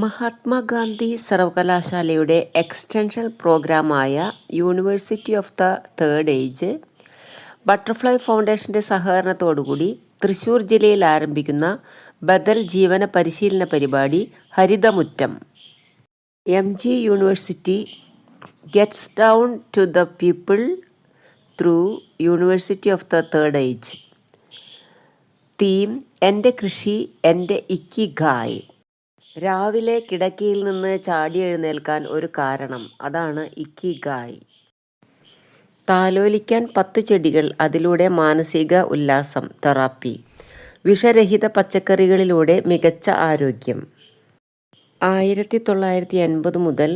മഹാത്മാഗാന്ധി സർവകലാശാലയുടെ extension പ്രോഗ്രാമായ university of the third age butterfly ഫൗണ്ടേഷൻ്റെ സഹകരണത്തോടുകൂടി Thrissur ജില്ലയിൽ ആരംഭിക്കുന്ന ബദൽ ജീവന പരിശീലന പരിപാടി ഹരിതമുറ്റം. MG university gets down to the people through university of the third age. Theme എൻ്റെ കൃഷി എൻ്റെ ഇക്കിഗായ്. രാവിലെ കിടക്കയിൽ നിന്ന് ചാടി എഴുന്നേൽക്കാൻ ഒരു കാരണം, അതാണ് ഇക്കിഗായ്. താലോലിക്കാൻ 10 ചെടികൾ, അതിലൂടെ മാനസിക ഉല്ലാസം, തെറാപ്പി. വിഷരഹിത പച്ചക്കറികളിലൂടെ മികച്ച ആരോഗ്യം. 1980 മുതൽ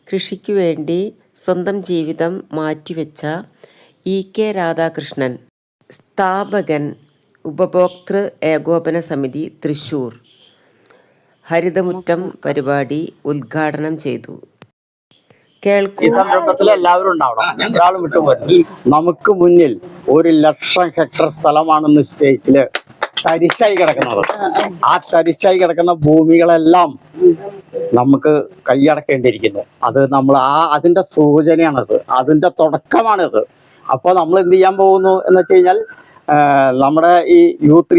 കൃഷിക്കു വേണ്ടി സ്വന്തം ജീവിതം മാറ്റിവെച്ച EK രാധാകൃഷ്ണൻ, സ്ഥാപകൻ, ഉപഭോക്തൃ ഏകോപന സമിതി തൃശ്ശൂർ, ഹരിതമുറ്റം പരിപാടി ഉദ്ഘാടനം ചെയ്തു. ഈ സംരംഭത്തിൽ എല്ലാവരും ഉണ്ടാവണം, ഒരാളും വിട്ടുപോലും. നമുക്ക് മുന്നിൽ 1,00,000 ഹെക്ടർ സ്ഥലമാണെന്ന് സ്റ്റേറ്റില് തരിശായി കിടക്കുന്നത്. ആ തരിശായി കിടക്കുന്ന ഭൂമികളെല്ലാം നമുക്ക് കൈയടക്കേണ്ടിയിരിക്കുന്നു. അത് നമ്മൾ അതിന്റെ സൂചനയാണിത്, അതിന്റെ തുടക്കമാണിത്. അപ്പോൾ നമ്മൾ എന്ത് ചെയ്യാൻ പോകുന്നു എന്ന് വെച്ച് കഴിഞ്ഞാൽ, നമ്മുടെ ഈ U3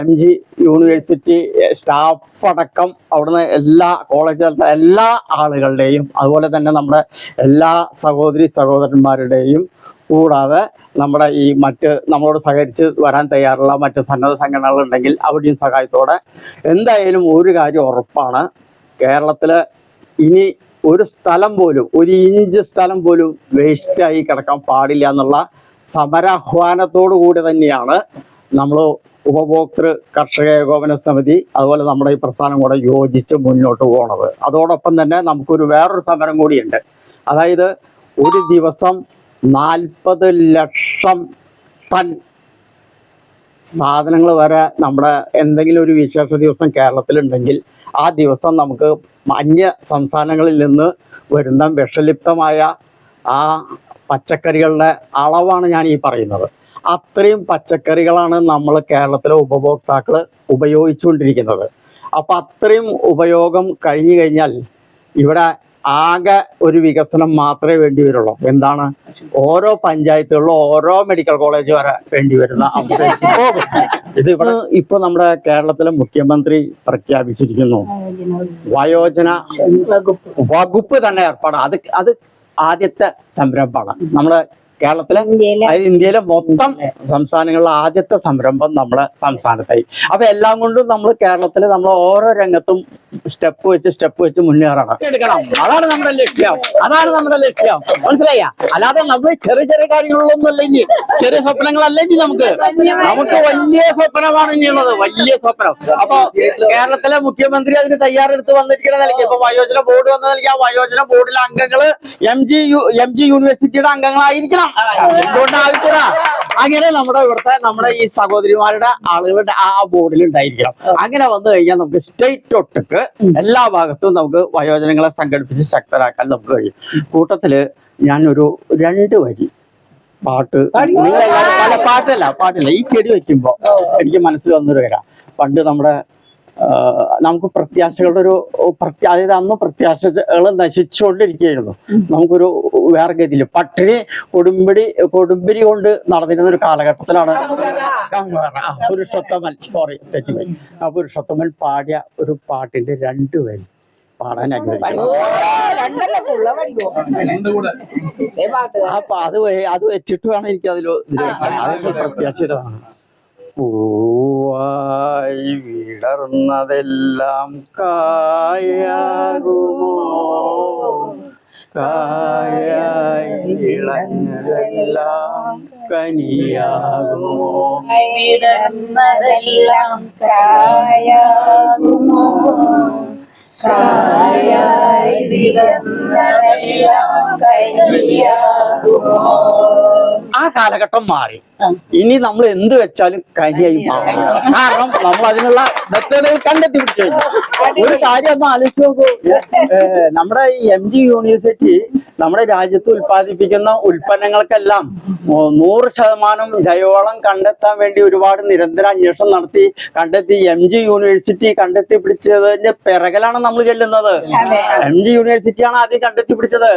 MG യൂണിവേഴ്സിറ്റി സ്റ്റാഫ് അടക്കം അവിടുന്ന് എല്ലാ കോളേജിലത്തെ എല്ലാ ആളുകളുടെയും, അതുപോലെ തന്നെ നമ്മുടെ എല്ലാ സഹോദരി സഹോദരന്മാരുടെയും, കൂടാതെ നമ്മുടെ ഈ നമ്മളോട് സഹകരിച്ച് വരാൻ തയ്യാറുള്ള മറ്റ് സന്നദ്ധ സംഘടനകളുണ്ടെങ്കിൽ അവിടെയും സഹായത്തോടെ എന്തായാലും ഒരു കാര്യം ഉറപ്പാണ്, കേരളത്തിൽ ഇനി ഒരു സ്ഥലം പോലും, 1 ഇഞ്ച് സ്ഥലം പോലും വേസ്റ്റായി കിടക്കാൻ പാടില്ല എന്നുള്ള സമരാഹ്വാനത്തോടു കൂടി തന്നെയാണ് നമ്മൾ ഉപഭോക്തൃ കർഷക ഏകോപന സമിതി അതുപോലെ നമ്മുടെ ഈ പ്രസ്ഥാനം കൂടെ യോജിച്ച് മുന്നോട്ട് പോകുന്നത്. അതോടൊപ്പം തന്നെ നമുക്കൊരു വേറൊരു സമരം കൂടിയുണ്ട്. അതായത് ഒരു ദിവസം 40 ലക്ഷം ടൺ സാധനങ്ങൾ വരെ നമ്മുടെ എന്തെങ്കിലും ഒരു വിശേഷ ദിവസം കേരളത്തിലുണ്ടെങ്കിൽ ആ ദിവസം നമുക്ക് അന്യ സംസ്ഥാനങ്ങളിൽ നിന്ന് വരുന്ന വിഷലിപ്തമായ ആ പച്ചക്കറികളുടെ അളവാണ് ഞാൻ ഈ പറയുന്നത്. അത്രയും പച്ചക്കറികളാണ് നമ്മൾ കേരളത്തിലെ ഉപഭോക്താക്കൾ ഉപയോഗിച്ചുകൊണ്ടിരിക്കുന്നത്. അപ്പം അത്രയും ഉപയോഗം കഴിഞ്ഞു കഴിഞ്ഞാൽ ഇവിടെ ആകെ ഒരു വികസനം മാത്രമേ വേണ്ടി വരുള്ളൂ. എന്താണ്? ഓരോ പഞ്ചായത്തുകളിലും ഓരോ മെഡിക്കൽ കോളേജ് വരെ വേണ്ടി വരുന്ന അവസ്ഥയിലേക്ക് പോകും. ഇതിവിടെ ഇപ്പൊ നമ്മുടെ കേരളത്തിലെ മുഖ്യമന്ത്രി പ്രഖ്യാപിച്ചിരിക്കുന്നു, വയോജന വകുപ്പ് തന്നെ ഏർപ്പാടാണ്. അത് ആദ്യത്തെ സംരംഭമാണ് നമ്മുടെ കേരളത്തിലെ, അതായത് ഇന്ത്യയിലെ മൊത്തം സംസ്ഥാനങ്ങളിലെ ആദ്യത്തെ സംരംഭം നമ്മുടെ സംസ്ഥാനത്തായി. അപ്പൊ എല്ലാം കൊണ്ടും നമ്മൾ കേരളത്തിൽ നമ്മൾ ഓരോ രംഗത്തും സ്റ്റെപ്പ് വെച്ച് മുന്നേറണം, എടുക്കണം. അതാണ് നമ്മുടെ ലക്ഷ്യം, മനസ്സിലായ? അല്ലാതെ നമ്മൾ ചെറിയ ചെറിയ കാര്യങ്ങളിലൊന്നും അല്ലെങ്കിൽ ചെറിയ സ്വപ്നങ്ങളല്ലെങ്കിൽ നമുക്ക് വലിയ സ്വപ്നമാണ് ഇനിയുള്ളത്, വലിയ സ്വപ്നം. അപ്പൊ കേരളത്തിലെ മുഖ്യമന്ത്രി അതിന് തയ്യാറെടുത്ത് വന്നിരിക്കുന്ന നിലയ്ക്ക് ഇപ്പൊ വയോജന ബോർഡ് വന്ന നിലയ്ക്ക് ആ വയോജന ബോർഡിലെ അംഗങ്ങള് MG യൂണിവേഴ്സിറ്റിയുടെ അംഗങ്ങളായിരിക്കണം. എന്തുകൊണ്ട് ആവശ്യമില്ല? അങ്ങനെ നമ്മുടെ ഈ സഹോദരിമാരുടെ ആളുകളുടെ ആ ബോർഡിൽ ഉണ്ടായിരിക്കണം. അങ്ങനെ വന്നു കഴിഞ്ഞാൽ നമുക്ക് സ്റ്റേറ്റ് ഒട്ടുക്ക് എല്ലാ ഭാഗത്തും നമുക്ക് വയോജനങ്ങളെ സംഘടിപ്പിച്ച് ശക്തരാക്കാൻ നമുക്ക് കഴിയും. കൂട്ടത്തില് ഞാനൊരു 2 വരി പാട്ട്, പാട്ടില്ല, ഈ ചെടി വെക്കുമ്പോ എനിക്ക് മനസ്സിൽ വന്നൊരു വരാം. പണ്ട് നമുക്ക് പ്രത്യാശകളുടെ അതായത് അന്ന് പ്രത്യാശകൾ നശിച്ചുകൊണ്ടിരിക്കുകയായിരുന്നു. നമുക്കൊരു വേറെ ഗതിയില് പട്ടിണി കൊടുമ്പിരി കൊണ്ട് നടന്നിരുന്ന ഒരു കാലഘട്ടത്തിലാണ് പുരുഷോത്തമൻ പാടിയ ഒരു പാട്ടിന്റെ 2 വരി പാടാൻ അനുവദിക്കണം. അപ്പൊ അത് വെച്ചിട്ട് വേണം എനിക്ക് അതിലൊരു പ്രത്യാശയുടേതാണ്. പൂവായി വിടർന്നതെല്ലാം കായാകുമോ, കായായി വിളഞ്ഞതെല്ലാം കനിയാകുമോ, വിടർന്നതെല്ലാം കായാകുമോ, കായായി വിടർന്നതെല്ലാം കനിയാകുമോ. ആ കാലഘട്ടം മാറി. ഇനി നമ്മൾ എന്ത് വെച്ചാലും കരിയായി മാറും. കാരണം നമ്മൾ അതിനുള്ള മെത്തേഡുകൾ കണ്ടെത്തി പിടിച്ചു. ഒരു കാര്യം ഒന്ന് ആലോചിച്ച് നോക്കൂ. നമ്മുടെ ഈ MG യൂണിവേഴ്സിറ്റി നമ്മുടെ രാജ്യത്ത് ഉൽപ്പാദിപ്പിക്കുന്ന ഉൽപ്പന്നങ്ങൾക്കെല്ലാം 100% ജൈവവളം കണ്ടെത്താൻ വേണ്ടി ഒരുപാട് നിരന്തര അന്വേഷണം നടത്തി കണ്ടെത്തി. MG യൂണിവേഴ്സിറ്റി കണ്ടെത്തി പിടിച്ചതിന്റെ പിറകിലാണ് നമ്മൾ ചെല്ലുന്നത്. MG യൂണിവേഴ്സിറ്റിയാണ് ആദ്യം കണ്ടെത്തി പിടിച്ചത്.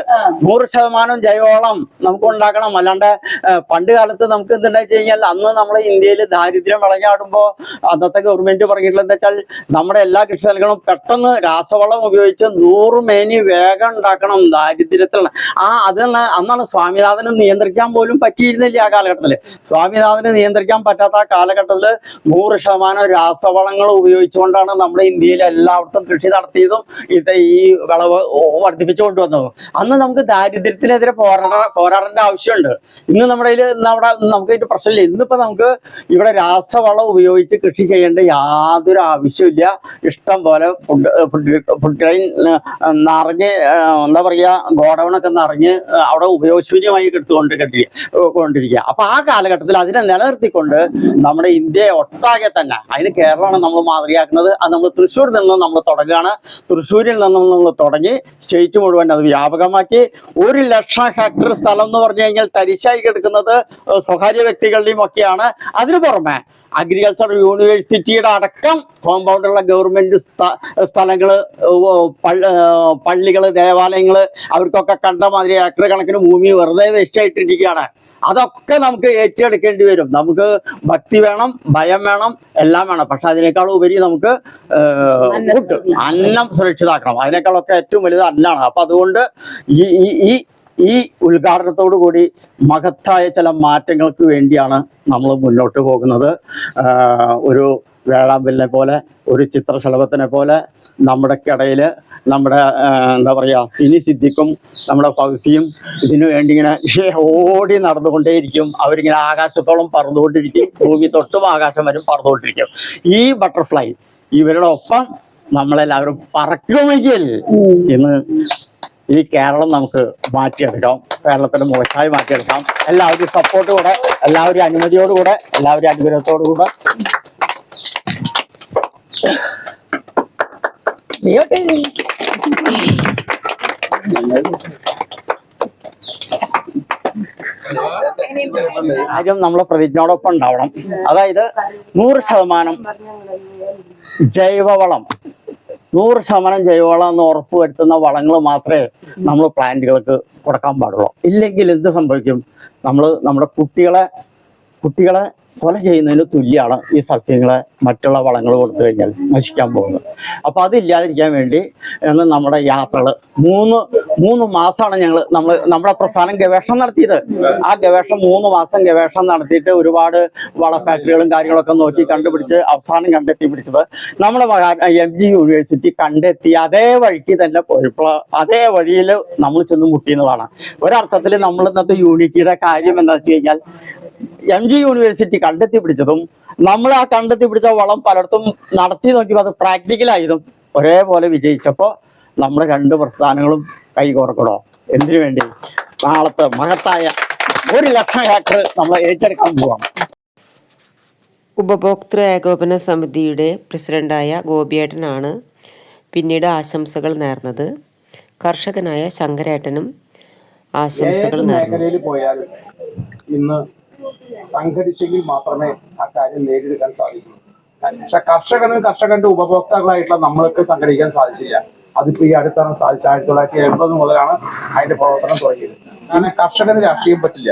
100% ജൈവവളം നമുക്ക് ഉണ്ടാക്കണം. അല്ലാണ്ട് പണ്ട് കാലത്ത് നമുക്ക് എന്തുണ്ടായി കഴിഞ്ഞാൽ അന്ന് നമ്മുടെ ഇന്ത്യയിൽ ദാരിദ്ര്യം വിളഞ്ഞാടുമ്പോ അന്നത്തെ ഗവൺമെന്റ് പറഞ്ഞിട്ടുള്ളത് എന്താ വെച്ചാൽ നമ്മുടെ എല്ലാ കൃഷിസ്ഥലങ്ങളും പെട്ടെന്ന് രാസവളം ഉപയോഗിച്ച് 100 മേനി വേഗം ഉണ്ടാക്കണം ദാരിദ്ര്യത്തിലുള്ള. അന്നാണ് സ്വാമിനാഥന് നിയന്ത്രിക്കാൻ പോലും പറ്റിയിരുന്നില്ല. ആ കാലഘട്ടത്തില് സ്വാമിനാഥന് നിയന്ത്രിക്കാൻ പറ്റാത്ത ആ കാലഘട്ടത്തില് 100% രാസവളങ്ങൾ ഉപയോഗിച്ചുകൊണ്ടാണ് നമ്മുടെ ഇന്ത്യയിൽ എല്ലായിടത്തും കൃഷി നടത്തിയതും ഈ വിളവ് വർദ്ധിപ്പിച്ചു കൊണ്ടുവന്നതും. അന്ന് നമുക്ക് ദാരിദ്ര്യത്തിനെതിരെ പോരാടേണ്ട ആവശ്യമുണ്ട്. ഇന്ന് നമ്മുടെ നമുക്ക് ഇതിന്റെ പ്രശ്നമില്ല. ഇന്നിപ്പോ നമുക്ക് ഇവിടെ രാസവളം ഉപയോഗിച്ച് കൃഷി ചെയ്യേണ്ട യാതൊരു ആവശ്യമില്ല. ഇഷ്ടം പോലെ ഫുഡ് ഗ്രൈൻ നിറഞ്ഞ് എന്താ പറയാ ഗോഡൌണൊക്കെ നിറഞ്ഞ് അവിടെ ഉപയോഗശൂന്യമായി കൊണ്ടിരിക്കുക. അപ്പൊ ആ കാലഘട്ടത്തിൽ അതിനെ നിലനിർത്തിക്കൊണ്ട് നമ്മുടെ ഇന്ത്യയെ ഒട്ടാകെ തന്നെ, അതിന് കേരളമാണ് നമ്മൾ മാതൃകയാക്കുന്നത്. അത് നമ്മൾ തൃശ്ശൂരിൽ നിന്നും നമ്മൾ തുടങ്ങുകയാണ്. തൃശ്ശൂരിൽ നിന്നും നമ്മൾ തുടങ്ങി സ്റ്റേറ്റ് മുഴുവൻ അത് വ്യാപകമാക്കി. 1,00,000 ഹെക്ടർ സ്ഥലം എന്ന് പറഞ്ഞു കഴിഞ്ഞാൽ തരിശായി കിടക്കുന്നത് സ്വകാര്യ വ്യക്തികളുടെയും ഒക്കെയാണ്. അതിനു പുറമെ അഗ്രികൾച്ചർ യൂണിവേഴ്സിറ്റിയുടെ അടക്കം കോമ്പൗണ്ടുള്ള ഗവൺമെന്റ് സ്ഥലങ്ങള്, പള്ളികള്, ദേവാലയങ്ങള്, അവർക്കൊക്കെ കണ്ട മാതിരി ഏക്കർ കണക്കിന് ഭൂമി വെറുതെ വേസ്റ്റായിട്ടിരിക്കുകയാണ്. അതൊക്കെ നമുക്ക് ഏറ്റെടുക്കേണ്ടി വരും. നമുക്ക് ഭക്തി വേണം, ഭയം വേണം, എല്ലാം വേണം. പക്ഷെ അതിനേക്കാൾ ഉപരി നമുക്ക് അന്നം സുരക്ഷിതാക്കണം. അതിനേക്കാളൊക്കെ ഏറ്റവും വലുത് അന്നാണ്. അപ്പൊ അതുകൊണ്ട് ഈ ഉദ്ഘാടനത്തോടു കൂടി മഹത്തായ ചില മാറ്റങ്ങൾക്ക് വേണ്ടിയാണ് നമ്മൾ മുന്നോട്ട് പോകുന്നത്. ഒരു വേഴാമ്പലിനെ പോലെ, ഒരു ചിത്രശലഭത്തിനെ പോലെ നമ്മുടെ ഇടയില് നമ്മുടെ എന്താ പറയാ സിനി സിദ്ദിഖും നമ്മുടെ ഫൗസിയും ഇതിനു വേണ്ടി ഇങ്ങനെ ഓടി നടന്നുകൊണ്ടേയിരിക്കും. അവരിങ്ങനെ ആകാശത്തോളം പറന്നുകൊണ്ടിരിക്കും. ഭൂമി തൊട്ടും ആകാശം വരും പറന്നുകൊണ്ടിരിക്കും. ഈ ബട്ടർഫ്ലൈ ഇവരുടെ ഒപ്പം നമ്മളെല്ലാവരും പറക്കുമെങ്കിൽ ഇന്ന് ഈ കേരളം നമുക്ക് മാറ്റിയെടുക്കാം. കേരളത്തിന്റെ മുഖത്തായി മാറ്റിയെടുക്കാം. എല്ലാവരും സപ്പോർട്ടോടെ, എല്ലാവരും അനുമതിയോടുകൂടെ, എല്ലാവരും അനുഗ്രഹത്തോടുകൂടെ. കാര്യം നമ്മളെ പ്രതിജ്ഞയോടൊപ്പം ഉണ്ടാവണം. അതായത് 100% ജൈവവളം, 100% ജൈവവളം എന്ന് ഉറപ്പുവരുത്തുന്ന വളങ്ങൾ മാത്രമേ നമ്മൾ പ്ലാന്റുകൾക്ക് കൊടുക്കാൻ പാടുള്ളൂ. ഇല്ലെങ്കിൽ എന്ത് സംഭവിക്കും? നമ്മുടെ കുട്ടികളെ കൊല ചെയ്യുന്നതിന് തുല്യമാണ് ഈ സസ്യങ്ങളെ മറ്റുള്ള വളങ്ങൾ കൊടുത്തു കഴിഞ്ഞാൽ നശിക്കാൻ പോകുന്നത്. അപ്പൊ അതില്ലാതിരിക്കാൻ വേണ്ടി നമ്മുടെ യാത്രകൾ 3 മാസമാണ് നമ്മുടെ പ്രസ്ഥാനം ഗവേഷണം നടത്തിയത്. ആ ഗവേഷണം 3 മാസം ഗവേഷണം നടത്തിയിട്ട് ഒരുപാട് വള ഫാക്ടറികളും കാര്യങ്ങളൊക്കെ നോക്കി കണ്ടുപിടിച്ച് അവസാനം കണ്ടെത്തി പിടിച്ചത് നമ്മുടെ MG യൂണിവേഴ്സിറ്റി കണ്ടെത്തി അതേ വഴിക്ക് തന്നെ പോയപ്പോൾ അതേ വഴിയിൽ നമ്മൾ ചെന്ന് മുട്ടിയെന്നതാണ്. ഒരർത്ഥത്തിൽ നമ്മൾ ഇന്നത്തെ യൂണിറ്റിയുടെ കാര്യം എന്താ വെച്ച് കഴിഞ്ഞാൽ MG യൂണിവേഴ്സിറ്റി കണ്ടെത്തി പിടിച്ചതും നമ്മൾ ആ കണ്ടെത്തി പിടിച്ച വളം പലർത്തും നടത്തി നോക്കിയപ്പോൾ അത് പ്രാക്ടിക്കലായതും ഒരേപോലെ വിജയിച്ചപ്പോൾ നമ്മുടെ 2 പ്രസ്ഥാനങ്ങളും കൈകോർക്കണോ? എന്തിനു വേണ്ടി? നാളത്തെ മഹത്തായ 1,00,000 ഹെക്ടർ നമ്മൾ ഏറ്റെടുക്കാൻ പോവാം. ഉപഭോക്തൃ ഏകോപന സമിതിയുടെ പ്രസിഡന്റായ ഗോപിയേട്ടനാണ് പിന്നീട് ആശംസകൾ നേർന്നത്. കർഷകനായ ശങ്കരേട്ടനും ആശംസകൾ നേർന്നു. ഇന്ന് സംഘടിച്ചെങ്കിൽ മാത്രമേ ആ കാര്യം നേടിയെടുക്കാൻ സാധിക്കൂ. പക്ഷെ കർഷകന്റെ ഉപഭോക്താക്കളായിട്ടുള്ള നമ്മൾക്ക് സംഘടിക്കാൻ സാധിച്ചില്ല. അതിപ്പോ ഈ അടുത്താണ് സാധിച്ചത്. 1980 മുതലാണ് അതിന്റെ പ്രവർത്തനം തുടങ്ങിയത്. അങ്ങനെ കർഷകന് രാഷ്ട്രീയം പറ്റില്ല.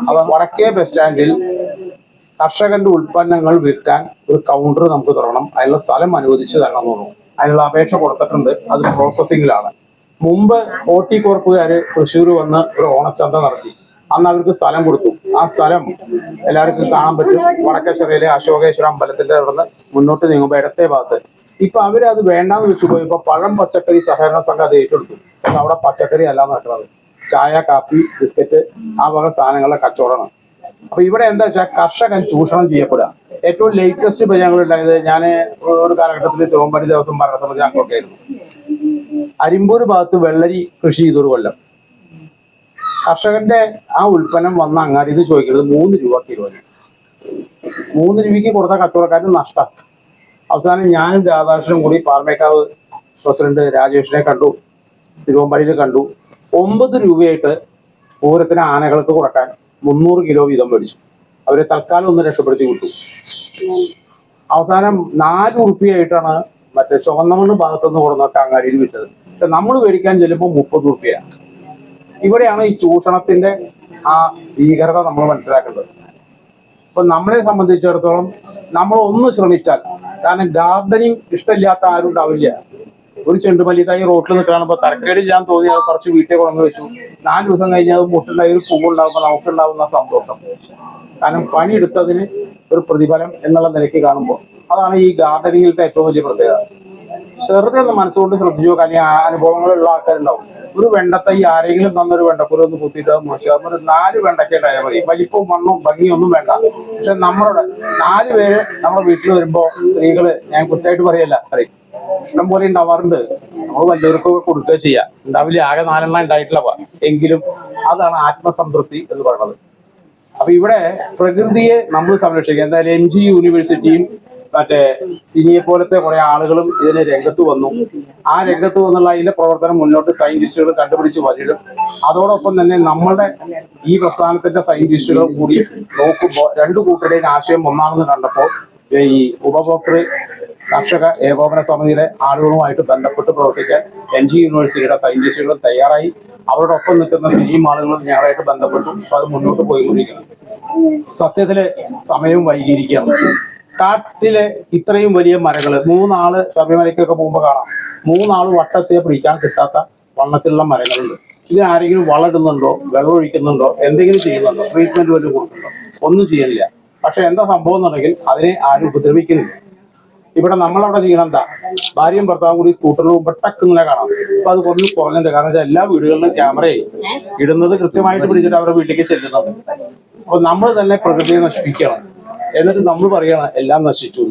അപ്പൊ വടക്കേ ബസ് സ്റ്റാൻഡിൽ കർഷകന്റെ ഉൽപ്പന്നങ്ങൾ വിൽക്കാൻ ഒരു കൗണ്ടർ നമുക്ക് തുറക്കണം. അതിനുള്ള സ്ഥലം അനുവദിച്ച് തരണം എന്ന് തോന്നുന്നു. അതിനുള്ള അപേക്ഷ കൊടുത്തിട്ടുണ്ട്. അത് പ്രോസസ്സിംഗിലാണ്. മുമ്പ് ഹോർട്ടികോർപ്പുകാര് തൃശ്ശൂർ വന്ന് ഒരു ഓണച്ചന്ത നടത്തി. അന്ന് അവർക്ക് സ്ഥലം കൊടുത്തു. ആ സ്ഥലം എല്ലാവർക്കും കാണാൻ പറ്റും. വടക്കേശ്വരയിലെ അശോകേശ്വര അമ്പലത്തിന്റെ അവിടെ നിന്ന് മുന്നോട്ട് നീങ്ങുമ്പോൾ ഇടത്തെ ഭാഗത്ത്. ഇപ്പൊ അവരത് വേണ്ടാന്ന് വെച്ചു പോയി. ഇപ്പൊ പഴം പച്ചക്കറി സഹകരണ സംഘം അത് ഏറ്റെടുത്തു. പക്ഷെ അവിടെ പച്ചക്കറി അല്ലാന്ന് വെക്കുന്നത് ചായ, കാപ്പി, ബിസ്ക്കറ്റ്, ആ വക സാധനങ്ങളുടെ കച്ചവടമാണ്. അപ്പൊ ഇവിടെ എന്താ വെച്ചാൽ കർഷകൻ ചൂഷണം ചെയ്യപ്പെടുക. ഏറ്റവും ലേറ്റസ്റ്റ് ഇപ്പൊ ഞങ്ങൾ ഉണ്ടായത്, ഞാൻ ഒരു കാലഘട്ടത്തിൽ തിരുവമ്പാടി ദിവസം ഭരണസമിതി അംഗമൊക്കെ ആയിരുന്നു. അരിമ്പൂർ ഭാഗത്ത് വെള്ളരി കൃഷി ചെയ്തൊരു കൊല്ലം. കർഷകന്റെ ആ ഉൽപ്പന്നം വന്ന അങ്ങാടിയിൽ നിന്ന് ചോദിക്കുന്നത് 3 രൂപ കിലോന്. 3 രൂപയ്ക്ക് കൊടുത്ത കച്ചവടക്കാരന് നഷ്ടം. അവസാനം ഞാനും രാധാകൃഷ്ണനും കൂടി പാറമേക്കാവ് പ്രസിഡന്റ് രാജേഷിനെ കണ്ടു, തിരുവമ്പാടിയിൽ കണ്ടു. 9 രൂപയായിട്ട് പൂരത്തിന് ആനകൾക്ക് കൊടുക്കാൻ 300 കിലോ വീതം മേടിച്ചു. അവരെ തൽക്കാലം ഒന്ന് രക്ഷപ്പെടുത്തി വിട്ടു. അവസാനം 4 ഉറുപ്പിയായിട്ടാണ് മറ്റേ ചുവന്നമണ്ണ് ഭാഗത്തുനിന്ന് കൊടുന്നൊക്കെ അങ്ങാടിയിൽ വിറ്റത്. പക്ഷെ നമ്മൾ മേടിക്കാൻ ചെല്ലുമ്പോൾ 30 ഉറുപ്പിയാണ്. ഇവിടെയാണ് ഈ ചൂഷണത്തിന്റെ ആ ഭീകരത നമ്മൾ മനസ്സിലാക്കേണ്ടത്. അപ്പൊ നമ്മളെ സംബന്ധിച്ചിടത്തോളം നമ്മൾ ഒന്ന് ശ്രമിച്ചാൽ, കാരണം ഗാർഡനിങ് ഇഷ്ടമില്ലാത്ത ആരും ഉണ്ടാവില്ല. ഒരു ചെണ്ടുമല്ലി തൈ റോട്ടിൽ നിൽക്കണപ്പോൾ തരക്കേടില്ലാന്ന് തോന്നി അത് കുറച്ച് വീട്ടിൽ കൊണ്ടു വെച്ചു. 4 ദിവസം കഴിഞ്ഞ് അത് മുട്ടുണ്ടായി ഒരു പൂവുണ്ടാകുമ്പോൾ നമുക്കുണ്ടാവുന്ന സന്തോഷം, കാരണം പണിയെടുത്തതിന് ഒരു പ്രതിഫലം എന്നുള്ള നിലയ്ക്ക് കാണുമ്പോൾ, അതാണ് ഈ ഗാർഡനിങ്ങിലത്തെ ഏറ്റവും വലിയ പ്രത്യേകത. വെറുതെ ഒന്ന് മനസ്സുകൊണ്ട് ശ്രദ്ധിച്ചു നോക്കാൻ ഈ അനുഭവങ്ങളുള്ള ആൾക്കാരുണ്ടാവും. ഒരു വെണ്ടത്തൈ ആരെങ്കിലും തന്നൊരു വെണ്ടക്കുരു ഒന്ന് കുത്തിയിട്ട് മുറിക്കുക, ഒരു 4 വെണ്ടയ്ക്ക ഉണ്ടായാൽ മതി. വലിപ്പവും മണ്ണും ഭംഗിയൊന്നും വേണ്ട. പക്ഷെ നമ്മളുടെ 4 പേര് നമ്മുടെ വീട്ടിൽ വരുമ്പോ സ്ത്രീകള്, ഞാൻ കുറ്റമായിട്ട് പറയല്ല, അറിയും, ഇഷ്ടം പോലെ ഉണ്ടാവാറുണ്ട്. നമ്മൾ വലിയവർക്ക് കൊടുക്കുക ചെയ്യാം, ഉണ്ടാവില്ല, ആകെ 4 എണ്ണം ഉണ്ടായിട്ടില്ല. എങ്കിലും അതാണ് ആത്മസംതൃപ്തി എന്ന് പറയുന്നത്. അപ്പൊ ഇവിടെ പ്രകൃതിയെ നമ്മൾ സംരക്ഷിക്കുക. എന്തായാലും MG യൂണിവേഴ്സിറ്റിയും മറ്റേ സിനിയെ പോലത്തെ കുറെ ആളുകളും ഇതിന് രംഗത്ത് വന്നു. ആ രംഗത്ത് വന്നുള്ള അതിന്റെ പ്രവർത്തനം മുന്നോട്ട് സയന്റിസ്റ്റുകൾ കണ്ടുപിടിച്ച് വരിടും. അതോടൊപ്പം തന്നെ നമ്മളുടെ ഈ പ്രസ്ഥാനത്തിന്റെ സയന്റിസ്റ്റുകൾ കൂടി നോക്കുമ്പോൾ 2 കൂട്ടരുടെയും ആശയം ഒന്നാണെന്ന് കണ്ടപ്പോൾ ഈ ഉപഭോക്തൃ കർഷക ഏകോപന സമിതിയുടെ ആളുകളുമായിട്ട് ബന്ധപ്പെട്ട് പ്രവർത്തിക്കാൻ MG യൂണിവേഴ്സിറ്റിയുടെ സയന്റിസ്റ്റുകൾ തയ്യാറായി. അവരോടൊപ്പം നിൽക്കുന്ന സിനിയും ആളുകളും ഞങ്ങളായിട്ട് ബന്ധപ്പെട്ടു. അപ്പൊ അത് മുന്നോട്ട് പോയിക്കൊണ്ടിരിക്കണം. സത്യത്തില് സമയവും വൈകിയിരിക്കുകയാണ്. കാട്ടിലെ ഇത്രയും വലിയ മരങ്ങള് 3 ആള് ശബരിമലയ്ക്കൊക്കെ പോകുമ്പോൾ കാണാം, 3 ആള് വട്ടത്തെ പിടിക്കാൻ കിട്ടാത്ത വണ്ണത്തിലുള്ള മരങ്ങളുണ്ട്. ഇതിനാരെങ്കിലും വളമിടുന്നുണ്ടോ, വെള്ളം ഒഴിക്കുന്നുണ്ടോ, എന്തെങ്കിലും ചെയ്യുന്നുണ്ടോ, ട്രീറ്റ്മെന്റ് വല്ലതും കൊടുക്കുന്നുണ്ടോ? ഒന്നും ചെയ്യുന്നില്ല. പക്ഷെ എന്താ സംഭവം എന്നുണ്ടെങ്കിൽ അതിനെ ആരും ഉപദ്രവിക്കുന്നില്ല. ഇവിടെ നമ്മളവിടെ ചെയ്യണം എന്താ, ഭാര്യയും ഭർത്താവും കൂടി സ്കൂട്ടറിൽ പെട്ടക്കുന്നില്ല കാണാം. അപ്പൊ അത് കുറഞ്ഞിട്ടുണ്ട്. കാരണം വെച്ചാൽ എല്ലാ വീടുകളിലും ക്യാമറയെ ഇടുന്നത് കൃത്യമായിട്ട് പിടിച്ചിട്ട് അവരുടെ വീട്ടിലേക്ക് ചെല്ലുന്നത്. അപ്പൊ നമ്മൾ തന്നെ പ്രകൃതിയെ നശിപ്പിക്കണം, എന്നിട്ട് നമ്മൾ പറയണം എല്ലാം നശിച്ചു.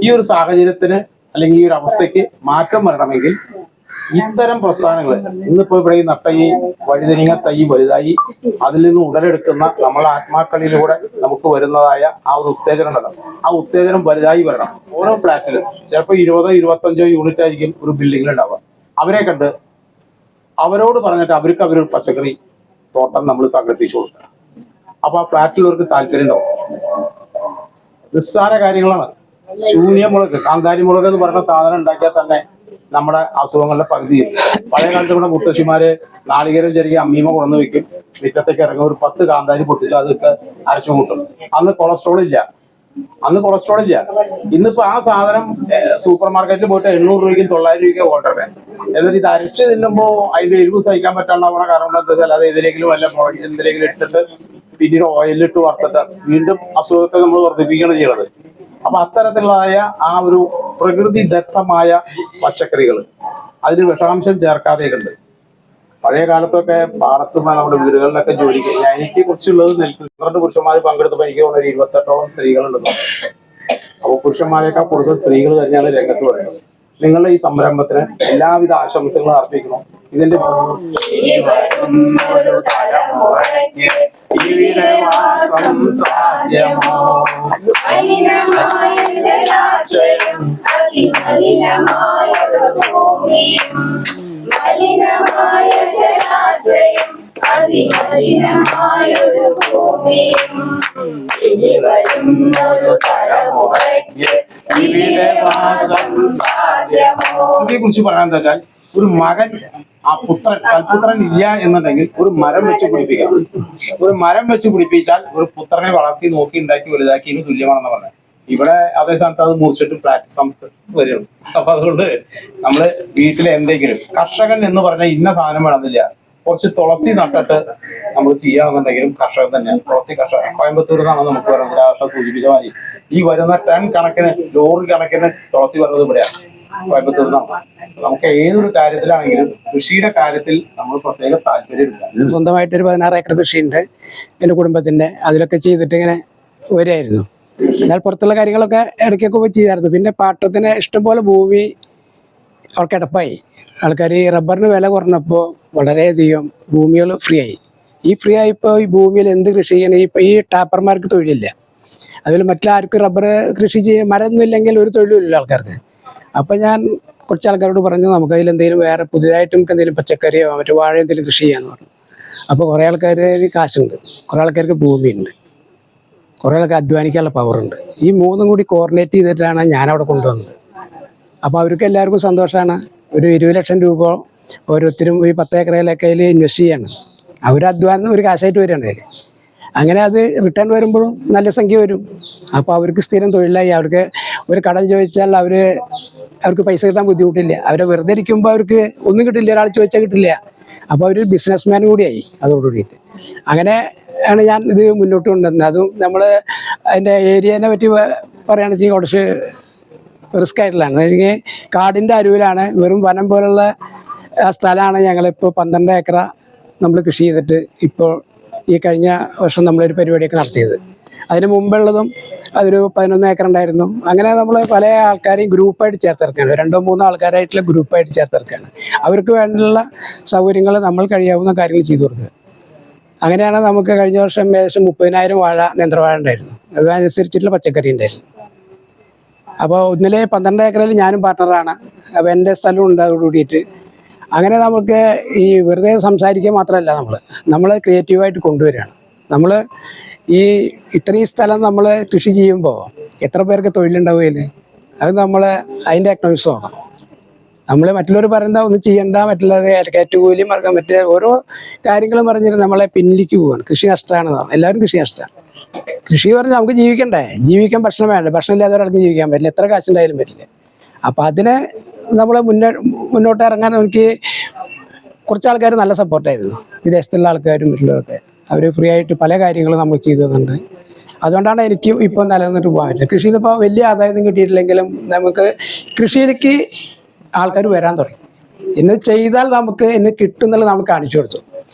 ഈ ഒരു സാഹചര്യത്തിന് അല്ലെങ്കിൽ ഈ ഒരു അവസ്ഥയ്ക്ക് മാറ്റം വരണമെങ്കിൽ ഇത്തരം പ്രസ്ഥാനങ്ങൾ, ഇന്നിപ്പോ ഇവിടെ ഈ നട്ടൈ വഴുതനങ്ങ തൈ വലുതായി അതിൽ നിന്ന് ഉടലെടുക്കുന്ന നമ്മളെ ആത്മാക്കളിലൂടെ നമുക്ക് വരുന്നതായ ആ ഒരു ഉത്തേജനം ഉണ്ടല്ലോ, ആ ഉത്തേജനം വലുതായി വരണം. ഓരോ ഫ്ലാറ്റിലും ചിലപ്പോൾ 20-25 യൂണിറ്റ് ആയിരിക്കും ഒരു ബിൽഡിങ്ങിൽ ഉണ്ടാവുക. അവരെ കണ്ട് അവരോട് പറഞ്ഞിട്ട് അവരൊരു പച്ചക്കറി തോട്ടം നമ്മൾ സംഘടിപ്പിച്ചു കൊടുക്കുക. അപ്പൊ ആ ഫ്ലാറ്റിലുള്ളവർക്ക് താല്പര്യം ഉണ്ടാവും. നിസ്സാര കാര്യങ്ങളാണ്. ശൂന്യമുളക്, കാന്താരി മുളക് എന്ന് പറയുന്ന സാധനം ഉണ്ടാക്കിയാൽ തന്നെ നമ്മുടെ അസുഖങ്ങളുടെ പകുതി. പഴയ കാലത്ത് ഇവിടെ മുത്തശ്ശിമാര് നാളികേരം ചെറിയ അമ്മീമ കൊണ്ടു വെക്കും, മുറ്റത്തേക്ക് ഇറങ്ങും, ഒരു 10 കാന്താരി പൊട്ടിച്ച് അതൊക്കെ അരച്ചു കൂട്ടും. അന്ന് കൊളസ്ട്രോൾ ഇല്ല. ഇന്നിപ്പോ ആ സാധനം സൂപ്പർ മാർക്കറ്റിൽ പോയിട്ട് 800 രൂപയ്ക്കും 900 രൂപയ്ക്കും ഓർഡർ. എന്നിട്ട് ഇത് അരച്ച് തിന്നുമ്പോ അതിന്റെ എരിവ് സഹിക്കാൻ പറ്റാണ്ടാവണ കാരണം എന്താ വെച്ചാൽ അത് ഏതിലെങ്കിലും വല്ല മുളക് എന്തിലെങ്കിലും ഇട്ടിട്ട് പിന്നീട് ഓയിലിട്ട് വറുത്തിട്ട് വീണ്ടും അസുഖത്തെ നമ്മൾ വർദ്ധിപ്പിക്കുകയാണ് ചെയ്യുന്നത്. അപ്പൊ അത്തരത്തിലുള്ളതായ ആ ഒരു പ്രകൃതി ദത്തമായ പച്ചക്കറികൾ അതിന് വിഷാംശം ചേർക്കാതെയുണ്ട്. പഴയ കാലത്തൊക്കെ പാടത്ത് നമ്മുടെ വീടുകളിലൊക്കെ ജോലിക്ക് എനിക്ക് കുറിച്ചുള്ളത് 12 പുരുഷന്മാർ പങ്കെടുത്തപ്പോൾ എനിക്ക് തോന്നുന്നത് 28ഓളം സ്ത്രീകളുണ്ടെന്ന്. അപ്പോൾ പുരുഷന്മാരെക്കാൾ കൂടുതൽ സ്ത്രീകൾ തന്നെയാണ് രംഗത്ത് വരുന്നത്. നിങ്ങളുടെ ഈ സംരംഭത്തിന് എല്ലാവിധ ആശംസകളും അർപ്പിക്കുന്നു. ഇതിന്റെ കുറിച്ച് പറയാൻ വെച്ചാൽ ഒരു മകൻ ആ പുത്രൻ സൽപുത്രൻ ഇല്ല എന്നുണ്ടെങ്കിൽ ഒരു മരം വെച്ച് പിടിപ്പിക്കാം. ഒരു മരം വെച്ച് പിടിപ്പിച്ചാൽ ഒരു പുത്രനെ വളർത്തി നോക്കി ഉണ്ടാക്കി വലുതാക്കിയതിന് തുല്യമാണെന്ന് പറഞ്ഞത്. ഇവിടെ അതേ സ്ഥാനത്ത് അത് മുറിച്ചിട്ട് പ്ലാറ്റ്ഫോം വരും. അപ്പൊ അതുകൊണ്ട് നമ്മള് വീട്ടിലെ എന്തെങ്കിലും കർഷകൻ എന്ന് പറഞ്ഞാൽ ഇന്ന സാധനം വേണമെന്നില്ല. കുറച്ച് തുളസി നട്ടിട്ട് നമ്മൾ ചെയ്യാണെന്നുണ്ടെങ്കിലും കർഷകൻ തന്നെയാണ്. തുളസി കർഷകൻ കോയമ്പത്തൂർ നിന്നാണ് നമുക്ക് പറയുന്നത്. രാഷ്ട്രം സൂചിപ്പിച്ച മാതിരി ഈ വരുന്ന ടൺ കണക്കിന് ലോറി കണക്കിന് തുളസി വരുന്നത് ഇവിടെയാണ്, കോയമ്പത്തൂർ നിന്നാണ്. നമുക്ക് ഏതൊരു കാര്യത്തിലാണെങ്കിലും കൃഷിയുടെ കാര്യത്തിൽ നമ്മൾ പ്രത്യേക താല്പര്യം എടുക്കാം. സ്വന്തമായിട്ടൊരു 16 ഏക്കർ കൃഷിയുണ്ട് എൻ്റെ കുടുംബത്തിന്റെ. അതിലൊക്കെ ചെയ്തിട്ട് ഇങ്ങനെ വരികയായിരുന്നു. എന്നാൽ പുറത്തുള്ള കാര്യങ്ങളൊക്കെ ഇടയ്ക്കൊക്കെ പോയി ചെയ്തായിരുന്നു. പിന്നെ പാട്ടത്തിന് ഇഷ്ടംപോലെ ഭൂമി അവർക്ക് കിടപ്പായി. ആൾക്കാർ ഈ റബ്ബറിന് വില കുറഞ്ഞപ്പോൾ വളരെയധികം ഭൂമികൾ ഫ്രീ ആയി. ഈ ഫ്രീ ആയിപ്പോൾ ഈ ഭൂമിയിൽ എന്ത് കൃഷി ചെയ്യണം, ഈ ടാപ്പർമാർക്ക് തൊഴിലില്ല, അതുപോലെ മറ്റാർക്കും റബ്ബർ കൃഷി ചെയ്യാൻ മരമൊന്നും ഇല്ലെങ്കിൽ ഒരു തൊഴിലുമില്ല ആൾക്കാർക്ക്. അപ്പം ഞാൻ കുറച്ച് ആൾക്കാരോട് പറഞ്ഞു നമുക്ക് അതിൽ എന്തെങ്കിലും വേറെ പുതിയതായിട്ട് നമുക്ക് എന്തെങ്കിലും പച്ചക്കറിയോ മറ്റു വാഴ എന്തെങ്കിലും കൃഷി ചെയ്യാമെന്ന് പറഞ്ഞു. അപ്പോൾ കുറേ ആൾക്കാർ കാശുണ്ട്, കുറേ ആൾക്കാർക്ക് ഭൂമിയുണ്ട്, കുറേ ആൾക്ക് അധ്വാനിക്കാനുള്ള പവറുണ്ട്. ഈ മൂന്നും കൂടി കോർഡിനേറ്റ് ചെയ്തിട്ടാണ് ഞാനവിടെ കൊണ്ടുവന്നത്. അപ്പോൾ അവർക്ക് എല്ലാവർക്കും സന്തോഷമാണ്. ഒരു 20 ലക്ഷം രൂപ ഓരോരുത്തരും ഈ 10 ഏക്കറിലൊക്കെ അതിൽ ഇൻവെസ്റ്റ് ചെയ്യാണ്. അവരധ്വാനം ഒരു കാശായിട്ട് വരികയാണ് അതിൽ. അങ്ങനെ അത് റിട്ടേൺ വരുമ്പോഴും നല്ല സംഖ്യ വരും. അപ്പോൾ അവർക്ക് സ്ഥിരം തൊഴിലായി. അവർക്ക് ഒരു കടം ചോദിച്ചാൽ അവർക്ക് പൈസ കിട്ടാൻ ബുദ്ധിമുട്ടില്ല. അവരെ വെറുതെ ഇരിക്കുമ്പോൾ അവർക്ക് ഒന്നും കിട്ടില്ല, ഒരാൾ ചോദിച്ചാൽ കിട്ടില്ല. അപ്പോൾ അവർ ബിസിനസ്മാൻ കൂടിയായി അതോടുകൂടിയിട്ട്. അങ്ങനെ ആണ് ഞാൻ ഇത് മുന്നോട്ട് കൊണ്ടുവന്നത്. അതും നമ്മൾ അതിൻ്റെ ഏരിയനെ പറ്റി പറയുകയാണെന്ന് വെച്ചാൽ കുറച്ച് റിസ്ക് ആയിട്ടുള്ളതാണ്. എന്ന് വെച്ചാൽ കാടിൻ്റെ അരുവിലാണ്, വെറും വനം പോലുള്ള സ്ഥലമാണ്. ഞങ്ങളിപ്പോൾ 12 ഏക്കർ നമ്മൾ കൃഷി ചെയ്തിട്ട് ഇപ്പോൾ ഈ കഴിഞ്ഞ വർഷം നമ്മളൊരു പരിപാടിയൊക്കെ നടത്തിയത്. അതിന് മുമ്പുള്ളതും അതൊരു 11 ഏക്കർ ഉണ്ടായിരുന്നു. അങ്ങനെ നമ്മൾ പല ആൾക്കാരെയും ഗ്രൂപ്പായിട്ട് ചേർത്തിറക്കുകയാണ്, 2-3 ആൾക്കാരായിട്ടുള്ള ഗ്രൂപ്പായിട്ട് ചേർത്തിറക്കുകയാണ്. അവർക്ക് വേണ്ടിയുള്ള സൗകര്യങ്ങൾ നമ്മൾ കഴിയാവുന്ന കാര്യങ്ങൾ ചെയ്തു കൊടുക്കുക. അങ്ങനെയാണ് നമുക്ക് കഴിഞ്ഞ വർഷം ഏകദേശം 30,000 വാഴ, നേന്ത്രവാഴ ഉണ്ടായിരുന്നു. അതനുസരിച്ചിട്ടുള്ള പച്ചക്കറി ഉണ്ടായിരുന്നു. അപ്പോൾ ഒന്നിലെ 12 ഏക്കറിൽ ഞാനും പാർട്ട്ണറാണ്. അപ്പോൾ എൻ്റെ സ്ഥലമുണ്ട് അതോട് കൂടിയിട്ട്. അങ്ങനെ നമുക്ക് ഈ വെറുതെ സംസാരിക്കുക മാത്രമല്ല, നമ്മൾ ക്രിയേറ്റീവായിട്ട് കൊണ്ടുവരികയാണ്. നമ്മൾ ഈ ഇത്രയും സ്ഥലം നമ്മൾ കൃഷി ചെയ്യുമ്പോൾ എത്ര പേർക്ക് തൊഴിലുണ്ടാവുകയില്ല, അത് നമ്മൾ അതിൻ്റെ എക്കണോമിക്സ് നോക്കണം. നമ്മൾ മറ്റുള്ളവർ പറയുന്ന ഒന്നും ചെയ്യണ്ട, മറ്റുള്ളത് കയറ്റുകൂലി മറക്കാൻ മറ്റേ ഓരോ കാര്യങ്ങളും പറഞ്ഞിട്ട് നമ്മളെ പിന്നിലേക്ക് പോവുകയാണ്. കൃഷി നഷ്ടമാണെന്ന് പറഞ്ഞു, എല്ലാവരും കൃഷി നഷ്ടമാണ്. കൃഷി പറഞ്ഞാൽ നമുക്ക് ജീവിക്കണ്ടേ, ജീവിക്കാൻ ഭക്ഷണം വേണ്ട, ഭക്ഷണം ഇല്ലാതെ ഒരാൾക്ക് ജീവിക്കാൻ പറ്റില്ല, എത്ര കാശുണ്ടായാലും പറ്റില്ല. അപ്പം അതിനെ നമ്മൾ മുന്നോട്ട് ഇറങ്ങാൻ എനിക്ക് കുറച്ച് ആൾക്കാർ നല്ല സപ്പോർട്ടായിരുന്നു, വിദേശത്തുള്ള ആൾക്കാരും മറ്റുള്ളവരൊക്കെ. അവർ ഫ്രീ ആയിട്ട് പല കാര്യങ്ങളും നമുക്ക് ചെയ്തു തന്നിട്ടുണ്ട്. അതുകൊണ്ടാണ് എനിക്ക് ഇപ്പോൾ നിലനിന്നിട്ട് പോകാൻ പറ്റുന്നത്. കൃഷിയിൽ നിന്ന് ഇപ്പോൾ വലിയ ആദായം കിട്ടിയിട്ടില്ലെങ്കിലും നമുക്ക് കൃഷിയിലേക്ക് ആൾക്കാർ വരാൻ തുടങ്ങി. ഇന്ന് ചെയ്താൽ നമുക്ക് ഇന്ന് കിട്ടുന്നുള്ളത് നമുക്ക് കാണിച്ചു കൊടുത്തു.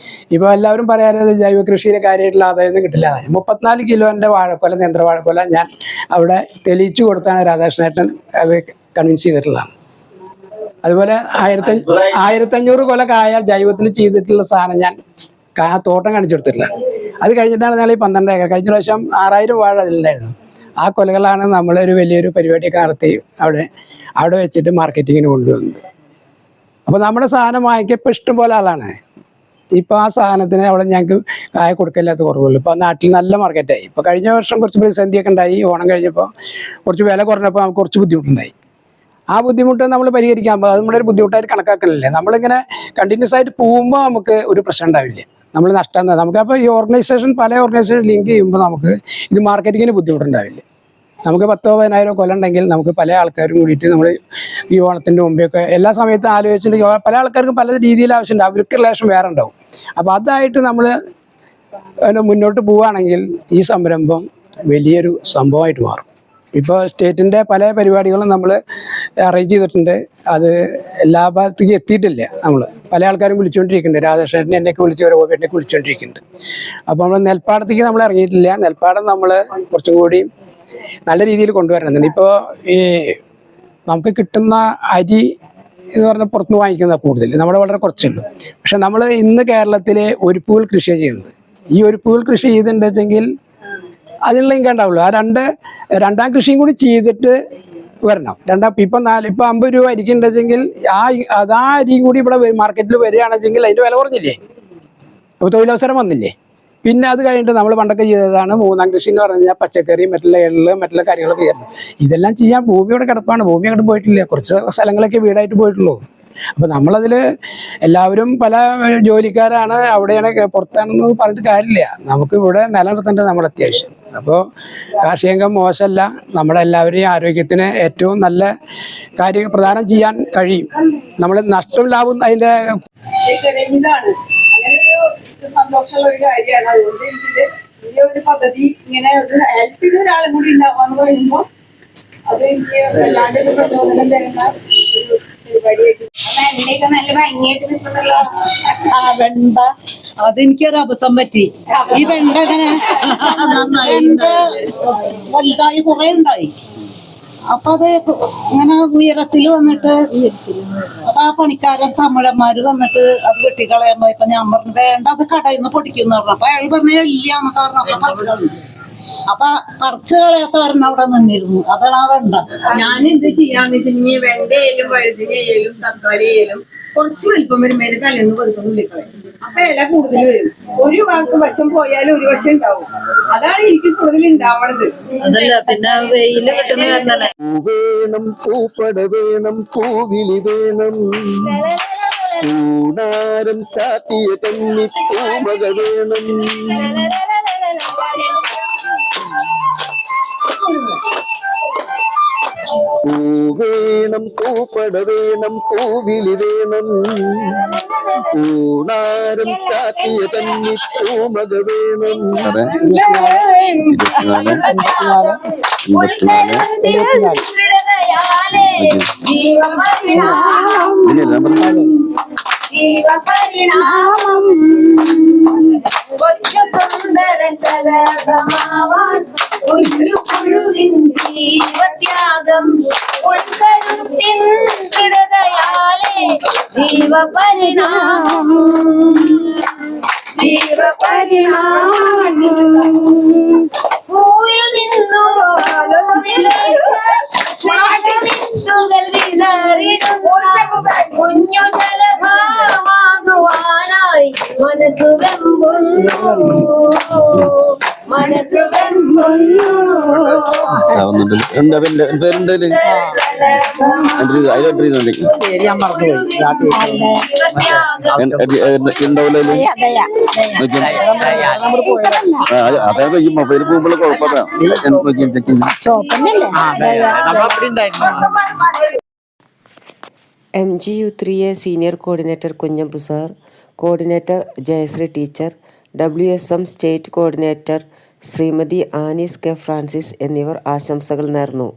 ഇപ്പോൾ എല്ലാവരും പറയാറുള്ളത് ജൈവ കൃഷിയിലെ കാര്യമായിട്ടുള്ള ആദായമൊന്നും കിട്ടില്ല. 34 കിലോൻ്റെ വാഴക്കൊല, നേന്ത്രവാഴക്കൊല ഞാൻ അവിടെ തെളിയിച്ചു കൊടുത്താണ് രാധാകൃഷ്ണേട്ടൻ അത് കൺവിൻസ് ചെയ്തിട്ടുള്ളതാണ്. അതുപോലെ 1500 കൊല കായ ജൈവത്തിൽ ചെയ്തിട്ടുള്ള സാധനം ഞാൻ തോട്ടം കാണിച്ചു കൊടുത്തിട്ടില്ല. അത് കഴിഞ്ഞിട്ടാണ് ഞങ്ങൾ ഈ 12 ഏക്കർ, കഴിഞ്ഞ പ്രാവശ്യം 6000 വാഴ അതിലുണ്ടായിരുന്നു. ആ കൊലകളാണ് നമ്മളൊരു വലിയൊരു പരിപാടിയൊക്കെ നടത്തി അവിടെ വെച്ചിട്ട് മാർക്കറ്റിങ്ങിന് കൊണ്ടുവന്നത്. അപ്പോൾ നമ്മുടെ സാധനം വാങ്ങിക്കപ്പോൾ ഇഷ്ടം പോലെ ആളാണ്. ഇപ്പോൾ ആ സാധനത്തിന് അവിടെ ഞങ്ങൾക്ക് കായ കൊടുക്കില്ലാത്ത കുറവുള്ളൂ. ഇപ്പോൾ നാട്ടിൽ നല്ല മാർക്കറ്റായി. ഇപ്പോൾ കഴിഞ്ഞ വർഷം കുറച്ച് പ്രതിസന്ധിയൊക്കെ ഉണ്ടായി. ഓണം കഴിഞ്ഞപ്പോൾ കുറച്ച് വില കുറഞ്ഞപ്പോൾ നമുക്ക് കുറച്ച് ബുദ്ധിമുട്ടുണ്ടായി. ആ ബുദ്ധിമുട്ട് നമ്മൾ പരിഹരിക്കാൻ അത് നമ്മുടെ ഒരു ബുദ്ധിമുട്ടായിട്ട് കണക്കാക്കലില്ലേ. നമ്മളിങ്ങനെ കണ്ടിന്യൂസ് ആയിട്ട് പോകുമ്പോൾ നമുക്ക് ഒരു പ്രശ്നം ഉണ്ടാവില്ല, നമ്മൾ നഷ്ടം. നമുക്കപ്പോൾ ഈ പല ഓർഗനൈസേഷൻ ലിങ്ക് ചെയ്യുമ്പോൾ നമുക്ക് ഇത് മാർക്കറ്റിങ്ങിന് ബുദ്ധിമുട്ടുണ്ടാവില്ല. നമുക്ക് 10,000-15,000 കൊല്ലം ഉണ്ടെങ്കിൽ നമുക്ക് പല ആൾക്കാരും കൂടിയിട്ട് നമ്മൾ ഈ ഓണത്തിൻ്റെ മുമ്പെയൊക്കെ എല്ലാ സമയത്തും ആലോചിച്ചിട്ട് പല ആൾക്കാർക്കും പല രീതിയിൽ ആവശ്യമുണ്ട്, അവർക്ക് റിലേഷൻ വേറെ ഉണ്ടാവും. അപ്പോൾ അതായിട്ട് നമ്മൾ മുന്നോട്ട് പോവുകയാണെങ്കിൽ ഈ സംരംഭം വലിയൊരു സംഭവമായിട്ട് മാറും. ഇപ്പോൾ സ്റ്റേറ്റിൻ്റെ പല പരിപാടികളും നമ്മൾ അറേഞ്ച് ചെയ്തിട്ടുണ്ട്. അത് എല്ലാ ഭാഗത്തേക്കും എത്തിയിട്ടില്ല. നമ്മൾ പല ആൾക്കാരും വിളിച്ചുകൊണ്ടിരിക്കുന്നുണ്ട്. രാധാകൃഷ്ണനെ എന്നെയൊക്കെ വിളിച്ച് ഗോപിയേട്ടനെയൊക്കെ വിളിച്ചുകൊണ്ടിരിക്കുന്നുണ്ട്. അപ്പോൾ നമ്മൾ നെൽപ്പാടത്തേക്ക് നമ്മൾ ഇറങ്ങിയിട്ടില്ല. നെൽപ്പാടം നമ്മൾ കുറച്ചും കൂടി നല്ല രീതിയിൽ കൊണ്ടുവരുന്നുണ്ട്. ഇപ്പോൾ ഈ നമുക്ക് കിട്ടുന്ന അരി എന്ന് പറഞ്ഞാൽ പുറത്തുനിന്ന് വാങ്ങിക്കുന്നത് കൂടുതൽ, നമ്മൾ വളരെ കുറച്ചുള്ളൂ. പക്ഷെ നമ്മൾ ഇന്ന് കേരളത്തിലെ ഒരുപ്പൂൽ കൃഷിയാണ് ചെയ്യുന്നത്. ഈ ഒരുപ്പൂൽ കൃഷി ചെയ്തിട്ടുണ്ടെങ്കിൽ അതിനുള്ള ഇൻകം ഉണ്ടാവുള്ളൂ. ആ രണ്ടാം കൃഷിയും കൂടി ചെയ്തിട്ട് വരണം. ഇപ്പം 50 രൂപ അരിക്കുണ്ടെങ്കിൽ ആ അരിയും കൂടി ഇവിടെ മാർക്കറ്റിൽ വരികയാണെന്നെങ്കിൽ അതിൻ്റെ വില കുറഞ്ഞില്ലേ, അപ്പോൾ തൊഴിലവസരം വന്നില്ലേ. പിന്നെ അത് കഴിഞ്ഞിട്ട് നമ്മൾ പണ്ടൊക്കെ ചെയ്തതാണ് 3ാം കൃഷി എന്ന് പറഞ്ഞാൽ പച്ചക്കറി, മറ്റുള്ള എള്ള്, മറ്റുള്ള കാര്യങ്ങളൊക്കെ ചെയ്യുന്നത്. ഇതെല്ലാം ചെയ്യാൻ ഭൂമിയോടെ കിടപ്പാണ്, ഭൂമി അങ്ങോട്ട് പോയിട്ടില്ല. കുറച്ച് സ്ഥലങ്ങളൊക്കെ വീടായിട്ട് പോയിട്ടുള്ളൂ. അപ്പോൾ നമ്മളതിൽ എല്ലാവരും പല ജോലിക്കാരാണ്, അവിടെയാണ്, പുറത്താണെന്ന് പറഞ്ഞിട്ട് കാര്യമില്ല. നമുക്ക് ഇവിടെ നിലനിർത്തേണ്ടത് നമ്മുടെ അത്യാവശ്യം. അപ്പോൾ കാർഷികം മോശമല്ല, നമ്മളെല്ലാവരെയും ആരോഗ്യത്തിന് ഏറ്റവും നല്ല കാര്യം പ്രദാനം ചെയ്യാൻ കഴിയും. നമ്മൾ നഷ്ടം ലാഭം അതിൻ്റെ സന്തോഷമുള്ള ഒരു കാര്യമാണ്. അതുകൊണ്ട് എനിക്കിത് ഈ ഒരു പദ്ധതി ഇങ്ങനെ ഒരു ഹെൽപ്പ് ചെയ്ത ഒരാളും കൂടി ഉണ്ടാവാന്ന് പറയുമ്പോൾ അത് എനിക്ക് വല്ലാണ്ട് ഒരു പ്രചോദനം തരുന്ന ഒരു പരിപാടിയായിട്ട്. വെണ്ടയൊക്കെ നല്ല ഭംഗിയായിട്ട് നിൽക്കുന്നുള്ള വെണ്ട അതെനിക്കൊരു അബദ്ധം പറ്റി. ഈ വെണ്ട അങ്ങനെ വെണ്ട വലുതായി കുറെ ഉണ്ടായി. അപ്പൊ അത് ഇങ്ങനെ ഉയരത്തിൽ വന്നിട്ട് അപ്പൊ ആ പണിക്കാരൻ തമിഴന്മാര് വന്നിട്ട് അത് വെട്ടിക്കളയാൻ പോയപ്പോ ഞാൻ പറഞ്ഞു വേണ്ട അത് കടയിൽ നിന്ന് പൊടിക്കുന്നു പറഞ്ഞു. അപ്പൊ അയാൾ പറഞ്ഞ ഇല്ല എന്നൊക്കെ പറഞ്ഞു. അപ്പൊ പറിച്ചു കളയാത്ത ഒരെണ്ണം അവിടെ നിന്നിരുന്നു. അതാണ് ആ വെണ്ട. ഞാൻ എന്ത് ചെയ്യാന്ന് വെച്ചിട്ടുണ്ടെങ്കിൽ വെണ്ടയായാലും വഴുതിനയായാലും തക്കാളിയായാലും കുറച്ച് വലിപ്പം വരുമ്പോ അതിന്റെ തലേന്ന് പതുക്കെ ഉള്ളിക്കളയും. അപ്പൊ ഇല കൂടുതൽ വരും. ഒരു വാക്ക് വശം പോയാലും ഒരു വശം ഉണ്ടാവും. അതാണ് എനിക്ക് കൂടുതൽ ഉണ്ടാവണത്. അതല്ല പിന്നെ വെയില് കിട്ടുന്ന വേണം പൂപ്പട വേണം പൂവിളി വേണം പൂണാരം ചാത്തിയ കന്നി പൂമക വേണം പൂവേണം പൂപ്പട വേണം പൂവിളി വേണം പൂണാരം ചാത്തിയ കന്നി പൂമക വേണം. ജീവപരിണാമം കൊച്ചു സുന്ദര ശലഭമാവാൻ ഒരു പുഴുവിൻ ജീവത്യാഗം ഉൾക്കരുത്തിൻ ദൃഢതയാലെ ജീവപരിണാമം പൂവിൽ നിന്നും വിത്തുകൾ വിതറിടും കുഞ്ഞു ശലഭമാകുവാനായി മനസ്സു വെമ്പുന്നു അതായത് ഈ മൊബൈൽ പോകുമ്പോൾ കുഴപ്പമില്ല. MGU3A senior coordinator Kunhambu sir, coordinator Jayashree teacher, WSM state coordinator Shrimati Annies K Francis എന്നിവർ ആശംസകൾ നേർന്നു.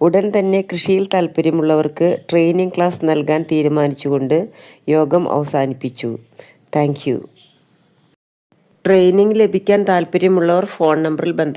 ഉടൻ തന്നെ കൃഷിയിൽ താൽപ്പര്യമുള്ളവർക്ക് ട്രെയിനിങ് ക്ലാസ് നൽകാൻ തീരുമാനിച്ചുകൊണ്ട് യോഗം അവസാനിപ്പിച്ചു. Thank you. ട്രെയിനിങ് ലഭിക്കാൻ താൽപ്പര്യമുള്ളവർ ഫോൺ നമ്പറിൽ ബന്ധപ്പെടുക.